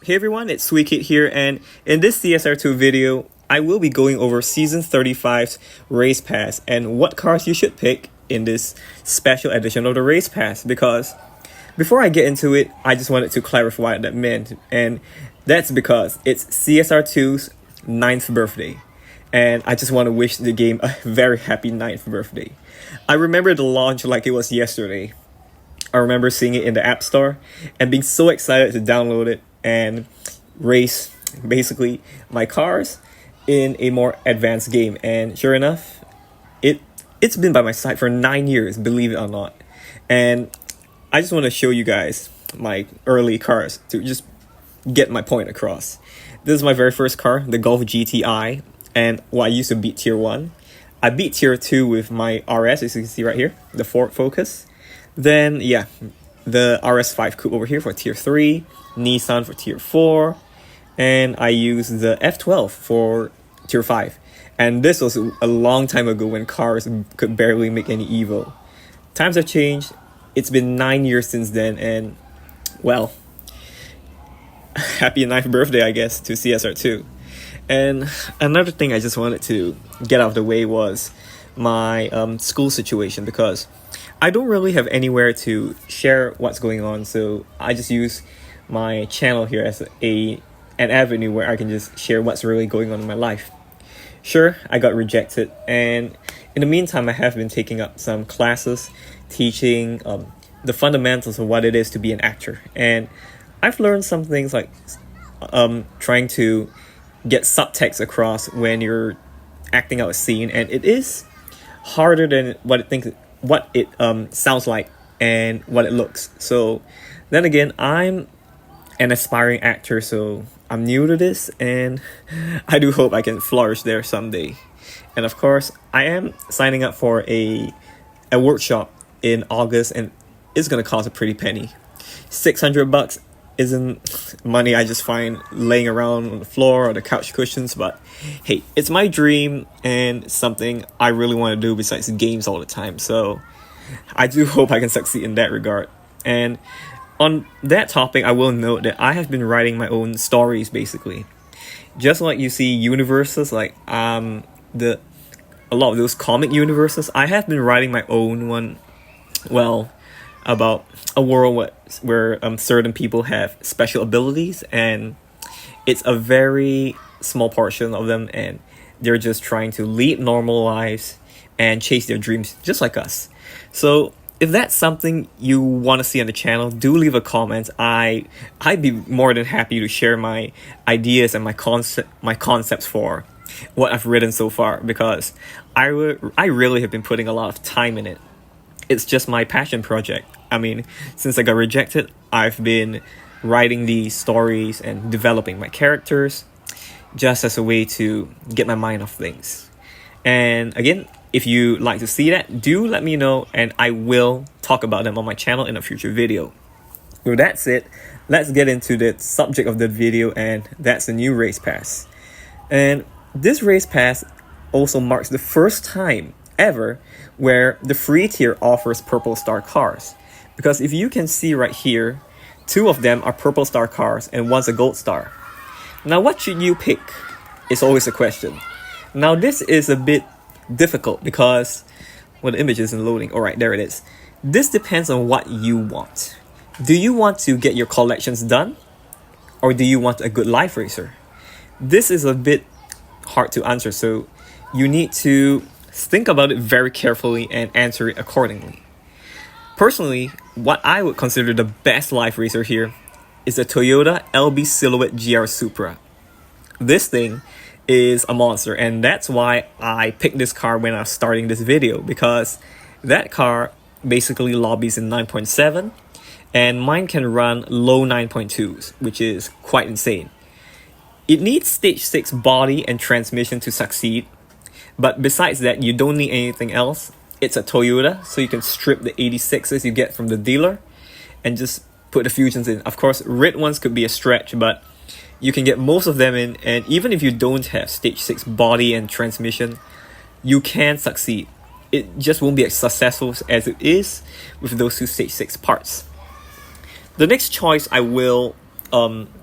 Hey everyone, it's Sweetkid here, and in this CSR2 video, I will be going over Season 35's Race Pass and what cars you should pick in this special edition of the Race Pass. Because before I get into it, I just wanted to clarify what that meant, and that's because it's CSR2's 9th birthday. And I just want to wish the game a very happy 9th birthday. I remember the launch like it was yesterday. I remember seeing it in the App Store and being so excited to download it and race basically my cars in a more advanced game. And sure enough, it's been by my side for 9 years, believe it or not. And I just want to show you guys my early cars to just get my point across. This is my very first car, the Golf GTI, and I used to beat Tier 1. I beat Tier 2 with my RS, as you can see right here, the Ford Focus. Then, yeah, the RS5 Coupe over here for Tier 3, Nissan for Tier 4, and I used the F12 for Tier 5. And this was a long time ago when cars could barely make any Evo. Times have changed. It's been 9 years since then, and, well, happy 9th birthday, I guess, to CSR2. And another thing I just wanted to get out of the way was my school situation, because I don't really have anywhere to share what's going on, so I just use my channel here as an avenue where I can just share what's really going on in my life. Sure, I got rejected, and in the meantime I have been taking up some classes teaching the fundamentals of what it is to be an actor, and I've learned some things like trying to get subtext across when you're acting out a scene, and it is harder than what it sounds like and what it looks. So then again, I'm an aspiring actor, so I'm new to this, and I do hope I can flourish there someday. And of course, I am signing up for a workshop in August, and it's gonna cost a pretty penny. $600 isn't money I just find laying around on the floor or the couch cushions, but hey, it's my dream and something I really want to do besides games all the time, so I do hope I can succeed in that regard. And on that topic, I will note that I have been writing my own stories, basically. Just like you see universes, like a lot of those comic universes, I have been writing my own one, well, about a world where certain people have special abilities, and it's a very small portion of them, and they're just trying to lead normal lives and chase their dreams just like us. So if that's something you want to see on the channel, do leave a comment. I'd be more than happy to share my ideas and my concepts for what I've written so far, because I really have been putting a lot of time in it. It's just my passion project. I mean, since I got rejected, I've been writing these stories and developing my characters just as a way to get my mind off things. And again, if you like to see that, do let me know, and I will talk about them on my channel in a future video. So that's it. Let's get into the subject of the video, and that's the new race pass. And this race pass also marks the first time ever where the free tier offers purple star cars, because if you can see right here, 2 of them are purple star cars and one's a gold star. Now what should you pick is always a question. Now this is a bit difficult because, well, the image isn't loading. Alright, there it is. This depends on what you want. Do you want to get your collections done, or do you want a good life racer? This is a bit hard to answer, so you need to think about it very carefully and answer it accordingly. Personally, what I would consider the best life racer here is the Toyota LB Silhouette GR Supra. This thing is a monster, and that's why I picked this car when I was starting this video, because that car basically lobbies in 9.7, and mine can run low 9.2s, which is quite insane. It needs stage 6 body and transmission to succeed, but besides that, you don't need anything else. It's a Toyota, so you can strip the 86s you get from the dealer and just put the Fusions in. Of course, red ones could be a stretch, but you can get most of them in, and even if you don't have stage 6 body and transmission, you can succeed. It just won't be as successful as it is with those 2 stage 6 parts. The next choice I will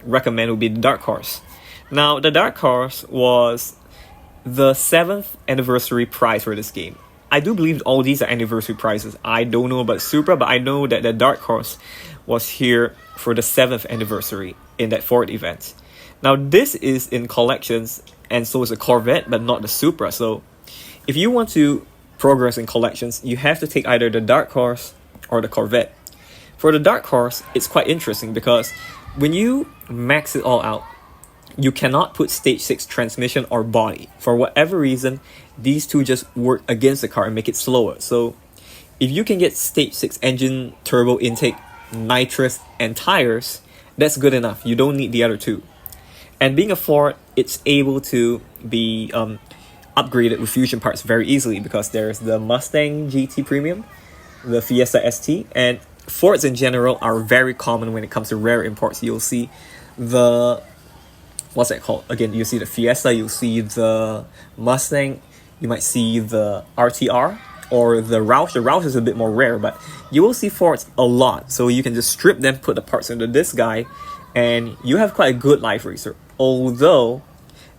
recommend would be the Dark Horse. Now, the Dark Horse was the 7th anniversary prize for this game. I do believe all these are anniversary prizes. I don't know about Supra, but I know that the Dark Horse was here for the 7th anniversary in that Ford event. Now, this is in collections, and so is a Corvette, but not the Supra. So, if you want to progress in collections, you have to take either the Dark Horse or the Corvette. For the Dark Horse, it's quite interesting because when you max it all out, you cannot put stage 6 transmission or body. For whatever reason, these two just work against the car and make it slower. So if you can get stage 6 engine, turbo intake, nitrous, and tires, that's good enough. You don't need the other two. And being a Ford, it's able to be upgraded with fusion parts very easily because there's the Mustang GT Premium, the Fiesta ST, and Fords in general are very common when it comes to rare imports. You'll see the, what's that called? Again, you'll see the Fiesta, you'll see the Mustang, you might see the RTR or the Roush. The Roush is a bit more rare, but you will see Fords a lot. So you can just strip them, put the parts into this guy, and you have quite a good life racer. Although,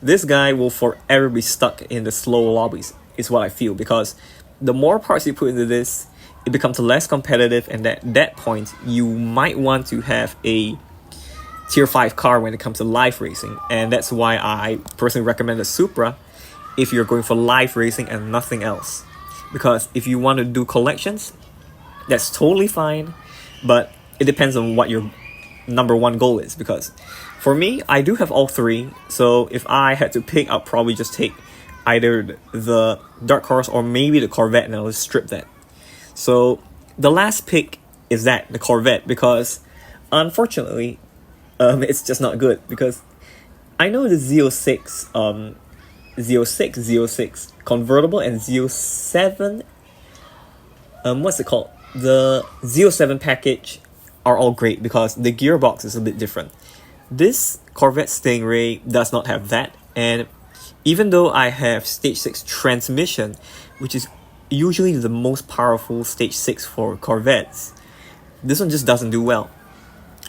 this guy will forever be stuck in the slow lobbies, is what I feel, because the more parts you put into this, it becomes less competitive, and at that point, you might want to have a tier 5 car when it comes to live racing. And that's why I personally recommend the Supra if you're going for live racing and nothing else. Because if you want to do collections, that's totally fine, but it depends on what your number one goal is. Because for me, I do have all three, so if I had to pick, I'll probably just take either the Dark Horse or maybe the Corvette, and I'll just strip that. So the last pick is the Corvette, because unfortunately, it's just not good. Because I know the Z06, Z06 convertible and Z07, what's it called? The Z07 package are all great because the gearbox is a bit different. This Corvette Stingray does not have that, and even though I have stage 6 transmission, which is usually the most powerful stage 6 for Corvettes, this one just doesn't do well.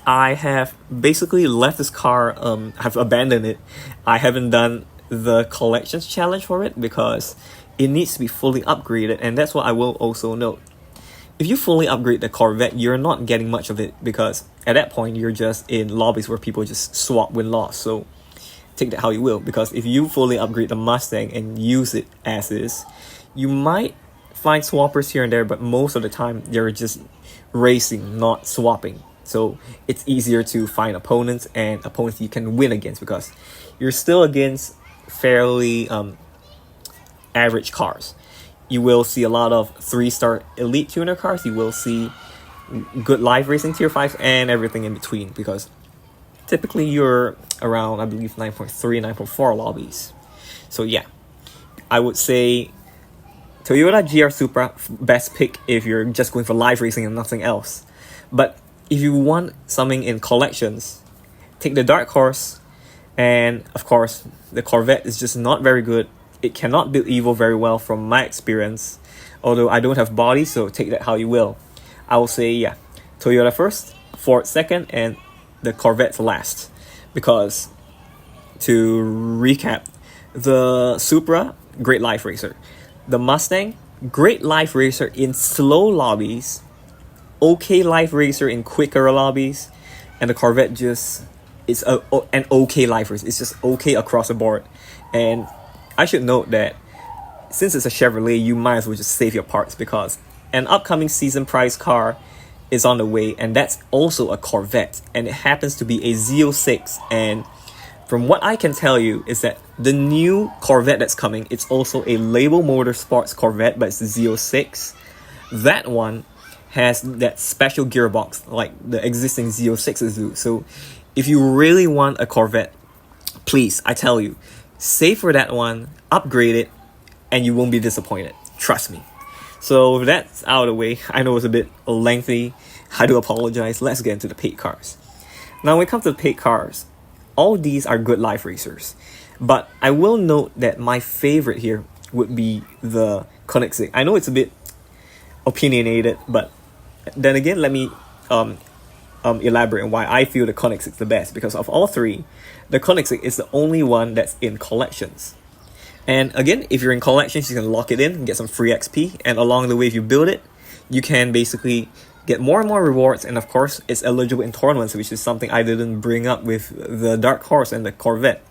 I have basically left this car, I've abandoned it. I haven't done the collections challenge for it because it needs to be fully upgraded, and that's what I will also note. If you fully upgrade the Corvette, you're not getting much of it because at that point you're just in lobbies where people just swap win-loss. So take that how you will, because if you fully upgrade the Mustang and use it as is, you might find swappers here and there, but most of the time they're just racing, not swapping. So it's easier to find opponents and opponents you can win against because you're still against fairly average cars. You will see a lot of 3-star elite tuner cars. You will see good live racing tier 5 and everything in between, because typically you're around, I believe, 9.3, 9.4 lobbies. So yeah, I would say Toyota GR Supra, best pick if you're just going for live racing and nothing else. But if you want something in collections, take the Dark Horse, and of course, the Corvette is just not very good. It cannot build Evo very well from my experience, although I don't have body, so take that how you will. I will say, yeah, Toyota first, Ford second, and the Corvette last. Because, to recap, the Supra, great life racer. The Mustang, great life racer in slow lobbies, okay life racer in quicker lobbies, and the Corvette just is an okay life racer. It's just okay across the board. And I should note that since it's a Chevrolet, you might as well just save your parts, because an upcoming season prize car is on the way, and that's also a Corvette, and it happens to be a Z06. And from what I can tell you is that the new Corvette that's coming, it's also a Label Motorsports Corvette, but it's the Z06. That one has that special gearbox like the existing Z06s do. So if you really want a Corvette, please, I tell you, save for that one, upgrade it, and you won't be disappointed. Trust me. So that's out of the way. I know it's a bit lengthy. I do apologize. Let's get into the paid cars. Now, when it comes to the paid cars, all these are good life racers. But I will note that my favorite here would be the Koenigsegg. I know it's a bit opinionated, but then again, let me elaborate on why I feel the Koenigsegg is the best, because of all three, the Koenigsegg is the only one that's in collections. And again, if you're in collections, you can lock it in and get some free XP, and along the way, if you build it, you can basically get more and more rewards, and of course, it's eligible in tournaments, which is something I didn't bring up with the Dark Horse and the Corvette.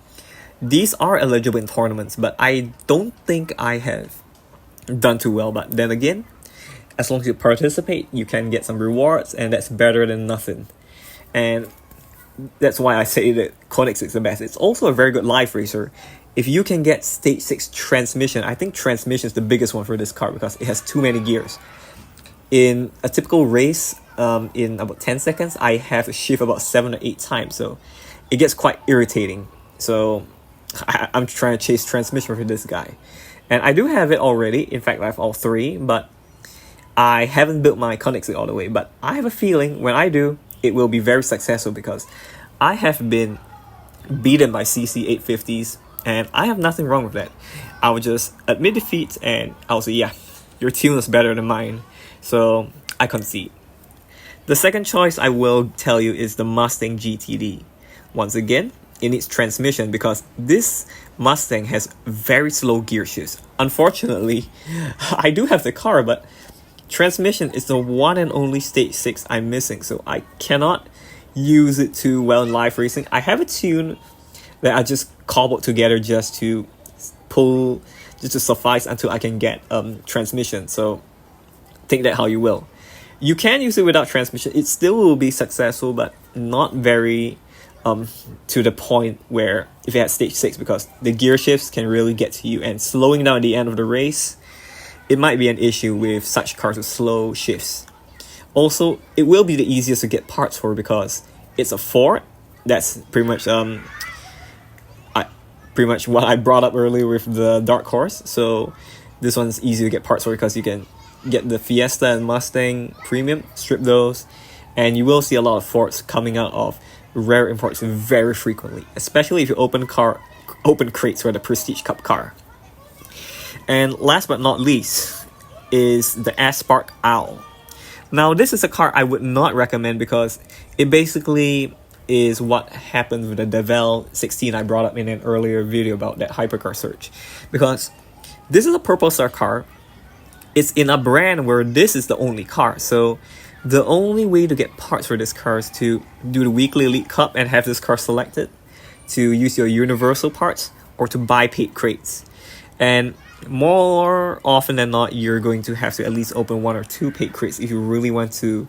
These are eligible in tournaments, but I don't think I have done too well. But then again, as long as you participate, you can get some rewards, and that's better than nothing. And that's why I say that Koenigsegg is the best. It's also a very good life racer. If you can get stage 6 transmission, I think transmission is the biggest one for this car because it has too many gears. In a typical race, in about 10 seconds, I have to shift about 7 or 8 times, so it gets quite irritating. So I'm trying to chase transmission for this guy. And I do have it already. In fact, I have all three, but I haven't built my Koenigsegg all the way. But I have a feeling when I do, it will be very successful because I have been beaten by CC 850s, and I have nothing wrong with that. I would just admit defeat, and I will say, yeah, your tune is better than mine. So I concede. The second choice I will tell you is the Mustang GTD. Once again, it needs transmission because this Mustang has very slow gear shifts. Unfortunately, I do have the car, but transmission is the one and only stage 6 I'm missing, so I cannot use it too well in live racing. I have a tune that I just cobbled together just to suffice until I can get transmission. So take that how you will. You can use it without transmission. It still will be successful, but not very to the point where if you had stage 6, because the gear shifts can really get to you, and slowing down at the end of the race, it might be an issue with such cars with slow shifts. Also, it will be the easiest to get parts for because it's a Ford. That's pretty much what I brought up earlier with the Dark Horse. So this one's easy to get parts for because you can get the Fiesta and Mustang Premium, strip those, and you will see a lot of Fords coming out of rare imports very frequently, especially if you open crates for the Prestige Cup car. And last but not least is the Spark Owl. Now this is a car I would not recommend because it basically is what happened with the Devel 16 I brought up in an earlier video about that hypercar search. Because this is a purple star car. It's in a brand where this is the only car. So the only way to get parts for this car is to do the weekly Elite Cup and have this car selected, to use your universal parts, or to buy paid crates. And more often than not, you're going to have to at least open 1 or 2 paid crates if you really want to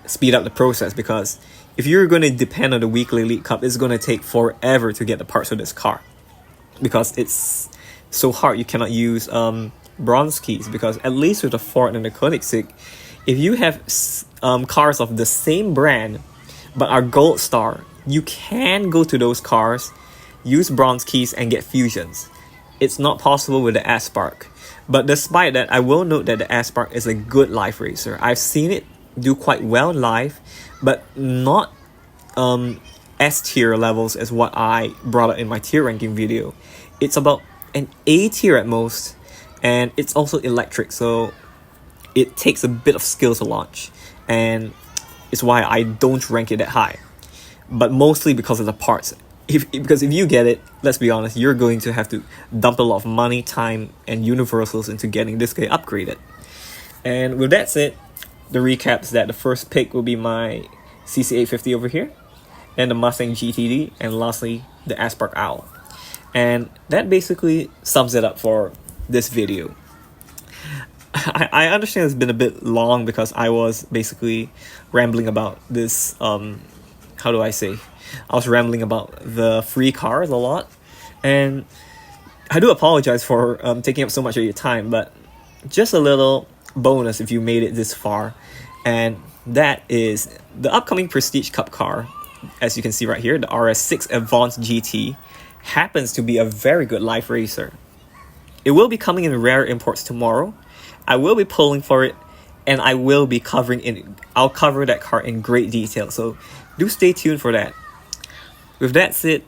speed up the process, because if you're going to depend on the weekly Elite Cup, it's going to take forever to get the parts for this car because it's so hard. You cannot use bronze keys, because at least with the Ford and the Koenigsegg, if you have cars of the same brand but are gold star, you can go to those cars, use bronze keys, and get fusions. It's not possible with the Aspark. But despite that, I will note that the Aspark is a good live racer. I've seen it do quite well live, but not S tier levels as what I brought up in my tier ranking video. It's about an A tier at most, and it's also electric, so it takes a bit of skill to launch, and it's why I don't rank it that high. But mostly because of the parts. Because if you get it, let's be honest, you're going to have to dump a lot of money, time, and universals into getting this guy upgraded. And with that said, the recap is that the first pick will be my CC850 over here, then the Mustang GTD, and lastly, the Aspark Owl. And that basically sums it up for this video. I understand it's been a bit long because I was basically rambling about this, how do I say? I was rambling about the free cars a lot, and I do apologize for taking up so much of your time, but just a little bonus if you made it this far, and that is the upcoming Prestige Cup car, as you can see right here, the RS6 Advanced GT, happens to be a very good live racer. It will be coming in rare imports tomorrow. I will be pulling for it, and I will be I'll cover that car in great detail, so do stay tuned for that. With that said,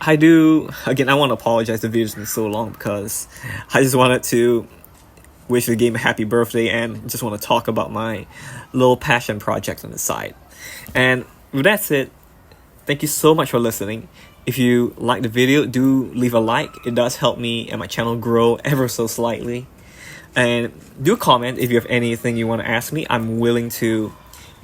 I want to apologize, the video's been so long because I just wanted to wish the game a happy birthday and just want to talk about my little passion project on the side. And with that said, thank you so much for listening. If you like the video, do leave a like. It does help me and my channel grow ever so slightly. And do comment if you have anything you want to ask me. I'm willing to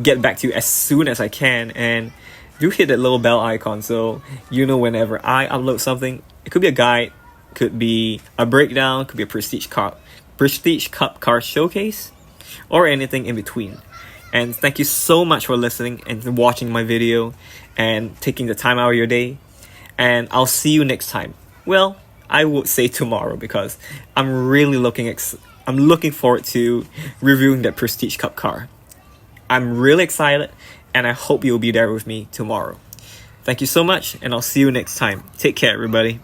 get back to you as soon as I can. And do hit that little bell icon so you know whenever I upload something. It could be a guide, could be a breakdown, could be a Prestige Cup car showcase, or anything in between. And thank you so much for listening and watching my video and taking the time out of your day. And I'll see you next time. Well, I would say tomorrow because I'm really looking forward to reviewing that Prestige Cup car. I'm really excited and I hope you'll be there with me tomorrow. Thank you so much and I'll see you next time. Take care, everybody.